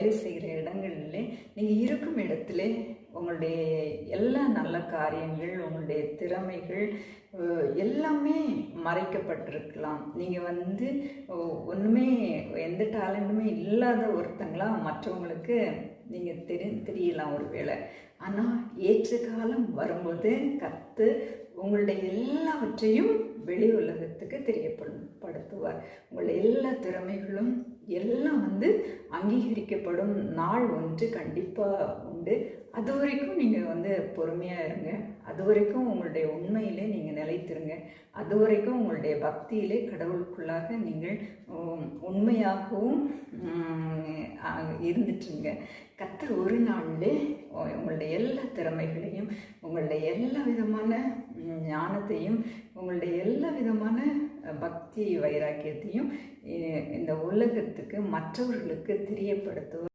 வேலை செய்கிற இடங்களில் நீங்கள் இருக்கும் இடத்துல உங்களுடைய எல்லா நல்ல காரியங்கள், உங்களுடைய திறமைகள் எல்லாமே மறைக்கப்பட்டிருக்கலாம். நீங்கள் ஒன்றுமே எந்த டேலண்ட்டுமே இல்லாத ஒருத்தங்களா மற்றவங்களுக்கு நீங்கள் தெரியலாம் ஒரு வேளை. ஆனால் ஏற்ற காலம் வரும்போது கர்த்தர் உங்களுடைய எல்லாவற்றையும் வெளி உலகத்துக்கு தெரியப்படுத்துவார். உங்களுடைய எல்லா திறமைகளும் எல்லாம் அங்கீகரிக்கப்படும் நாள் ஒன்று கண்டிப்பாக உண்டு. அது வரைக்கும் நீங்கள் பொறுமையாக இருங்க. அது வரைக்கும் உங்களுடைய உண்மையிலே நீங்கள் நிலைத்திருங்க. அது வரைக்கும் உங்களுடைய பக்தியிலே கடவுளுக்குள்ளாக நீங்கள் உண்மையாகவும் இருந்துட்டுருங்க. கர்த்தர் ஒரு நாளிலே உங்களுடைய எல்லா திறமைகளையும், உங்களுடைய எல்லா விதமான ஞானத்தையும், உங்களுடைய எல்லா விதமான பக்தி வைராக்கியத்தையும் இந்த உலகத்துக்கு மற்றவர்களுக்கு தெரியப்படுத்துவார்.